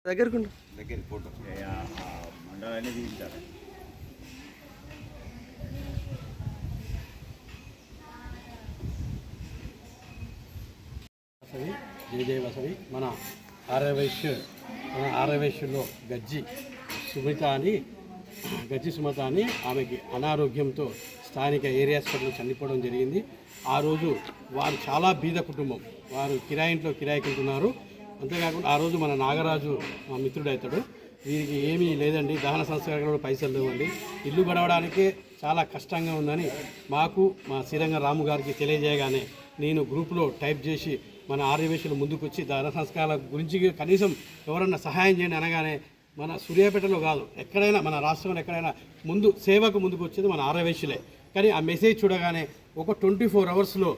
దగ్గరకు ఫోటో మండలాన్ని తీయించాలి. వసవి జయ వసవి మన ఆర్యవైశ్యుల్లో గజ్జి సుమత అని ఆమెకి అనారోగ్యంతో స్థానిక ఏరియా హాస్పిటల్లో చనిపోవడం జరిగింది. ఆ రోజు వారు చాలా బీద కుటుంబం, వారు కిరాయింట్లో కిరాయికుంటున్నారు. అంతేకాకుండా ఆ రోజు మన నాగరాజు మా మిత్రుడవుతాడు. వీరికి ఏమీ లేదండి, దహన సంస్కారాలు పైసలు లేవండి, ఇల్లు గడవడానికే చాలా కష్టంగా ఉందని మాకు మా శ్రీరంగ రాము గారికి తెలియజేయగానే నేను గ్రూప్లో టైప్ చేసి మన ఆర్యవేశ్యులు ముందుకు వచ్చి దహన సంస్కారాల గురించి కనీసం ఎవరన్నా సహాయం చేయండి అనగానే మన సూర్యాపేటలో కాదు ఎక్కడైనా మన రాష్ట్రంలో ఎక్కడైనా ముందు సేవకు ముందుకు వచ్చేది మన ఆర్యవేశ్యులే. కానీ ఆ మెసేజ్ చూడగానే ఒక 24 అవర్స్లో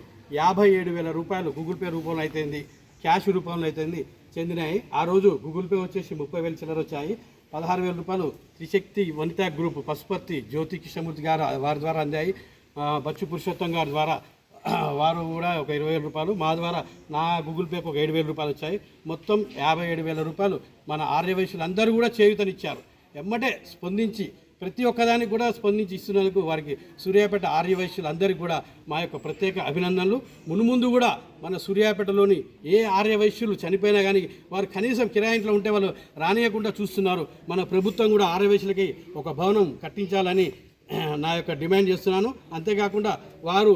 57,000 రూపాయలు గూగుల్ పే రూపంలో అయితేంది, క్యాష్ రూపంలో అయితేంది చెందినాయి. ఆ రోజు గూగుల్ పే వచ్చేసి 30,000 చిల్లర వచ్చాయి. 16,000 రూపాయలు త్రిశక్తి వనితా గ్రూప్ పశుపతి జ్యోతి కృష్ణమూర్తి గారు వారి ద్వారా అందాయి. బచ్చు పురుషోత్తం గారి ద్వారా వారు కూడా ఒక 20,000 రూపాయలు, మా ద్వారా నా గూగుల్ పేకి ఒక 7,000 రూపాయలు వచ్చాయి. మొత్తం 57,000 రూపాయలు మన ఆర్యవైశ్యులందరూ కూడా చేయూతనిచ్చారు. ఎమ్మటే స్పందించి ప్రతి ఒక్కదానికి కూడా స్పందించి ఇస్తున్నందుకు వారికి సూర్యాపేట ఆర్యవైశ్యులందరికీ కూడా మా యొక్క ప్రత్యేక అభినందనలు. మున్ముందు కూడా మన సూర్యాపేటలోని ఏ ఆర్యవైశ్యులు చనిపోయినా కానీ వారు కనీసం కిరాయింట్లో ఉంటే వాళ్ళు రానియకుండా చూస్తున్నారు. మన ప్రభుత్వం కూడా ఆర్యవైశ్యులకి ఒక భవనం కట్టించాలని నా యొక్క డిమాండ్ చేస్తున్నాను. అంతేకాకుండా వారు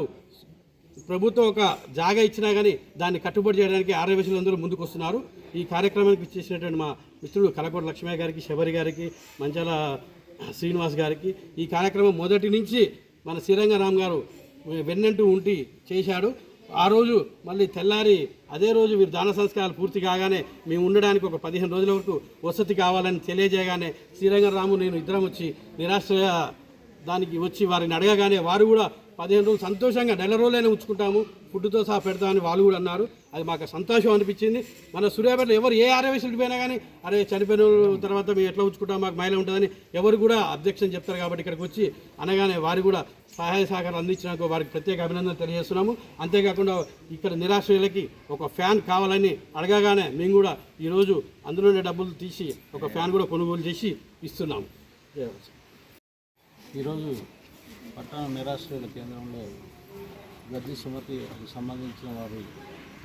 ప్రభుత్వం ఒక జాగా ఇచ్చినా కానీ దాన్ని కట్టుబడి చేయడానికి ఆర్యవైశ్యులందరూ ముందుకు వస్తున్నారు. ఈ కార్యక్రమానికి చేసినటువంటి మా మిత్రుడు కలకోట లక్ష్మయ్య గారికి, శబరి గారికి, మంచాల శ్రీనివాస్ గారికి ఈ కార్యక్రమం మొదటి నుంచి మన శ్రీరంగరామ్ గారు వెన్నంటూ ఉండి చేశాడు. ఆ రోజు మళ్ళీ తెల్లారి అదే రోజు వీరు దాన సంస్కారాలు పూర్తి కాగానే మేము ఉండడానికి ఒక 15 రోజుల వరకు వసతి కావాలని తెలియజేయగానే శ్రీరంగరాము నేను ఇద్దరం వచ్చి నిరాశ్రయ దానికి వచ్చి వారిని అడగగానే వారు కూడా 15 రోజులు సంతోషంగా నెల రోజులైనా ఉంచుకుంటాము, ఫుడ్తో సహా పెడతామని వాళ్ళు కూడా అన్నారు. అది మాకు సంతోషం అనిపించింది. మన సూర్యాపేటలో ఎవరు ఏ ఆర్యవైశ్యులు పోయినా కానీ అరే చనిపోయిన తర్వాత మేము ఎట్లా ఉంచుకుంటాం, మాకు మైల ఉంటుందని ఎవరు కూడా అబ్జెక్షన్ చెప్తారు. కాబట్టి ఇక్కడికి వచ్చి అనగానే వారు కూడా సహాయ సహకారం అందించినందుకు వారికి ప్రత్యేక అభినందన తెలియజేస్తున్నాము. అంతేకాకుండా ఇక్కడ నిరాశ్రయులకి ఒక ఫ్యాన్ కావాలని అడగగానే మేము కూడా ఈరోజు అందులోనే డబ్బులు తీసి ఒక ఫ్యాన్ కూడా కొనుగోలు చేసి ఇస్తున్నాము. ఈరోజు పట్టణ నిరాశ్రయుల కేంద్రంలో గజ్జి సుమతికి సంబంధించిన వారు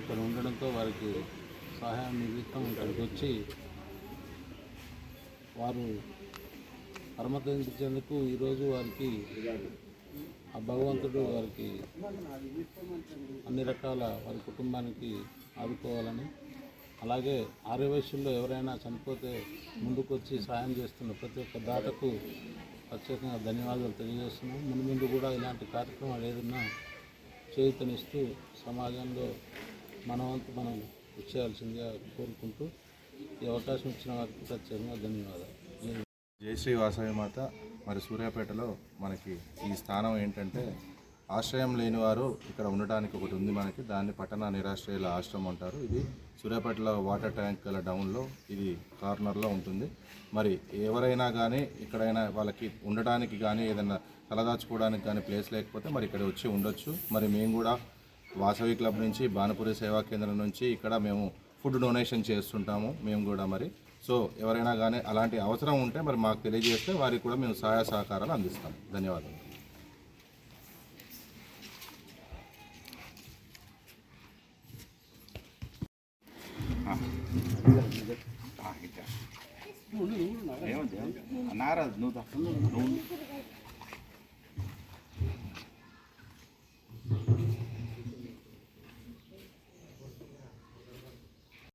ఇక్కడ ఉండడంతో వారికి సహాయం నిమిత్తం ఇక్కడికి వచ్చి వారు పరమతించేందుకు ఈరోజు వారికి ఆ భగవంతుడు వారికి అన్ని రకాల వారి కుటుంబానికి ఆదుకోవాలని, అలాగే ఆర్యవైశ్యుల్లో ఎవరైనా చనిపోతే ముందుకు వచ్చి సహాయం చేస్తున్న ప్రతి ఒక్క దాతకు ప్రత్యేకంగా ధన్యవాదాలు తెలియజేస్తున్నాం. ముందు కూడా ఇలాంటి కార్యక్రమాలు ఏదన్నా చేయూతనిస్తూ సమాజంలో మన వంతు మనం ఇచ్చేయాల్సిందిగా కోరుకుంటూ ఈ అవకాశం ఇచ్చిన వారికి ప్రత్యేకంగా ధన్యవాదాలు. జై శ్రీ వాసవి మాత. మరి సూర్యాపేటలో మనకి ఈ స్థానం ఏంటంటే ఆశ్రయం లేని వారు ఇక్కడ ఉండడానికి ఒకటి ఉంది మనకి, దాన్ని పట్టణ నిరాశ్రయుల ఆశ్రమం అంటారు. ఇది సూర్యాపేటలో వాటర్ ట్యాంక్ గల డౌన్లో ఇది కార్నర్లో ఉంటుంది. మరి ఎవరైనా కానీ ఇక్కడైనా వాళ్ళకి ఉండడానికి కానీ ఏదైనా తలదాచుకోవడానికి కానీ ప్లేస్ లేకపోతే మరి ఇక్కడ వచ్చి ఉండొచ్చు. మరి మేము కూడా వాసవి క్లబ్ నుంచి, బాణపురి సేవా కేంద్రం నుంచి ఇక్కడ మేము ఫుడ్ డొనేషన్ చేస్తుంటాము మేము కూడా. మరి సో ఎవరైనా కానీ అలాంటి అవసరం ఉంటే మరి మాకు తెలియజేస్తే వారికి కూడా మేము సహాయ సహకారాలు అందిస్తాం. ధన్యవాదాలు. నారాజ్ నువ్వు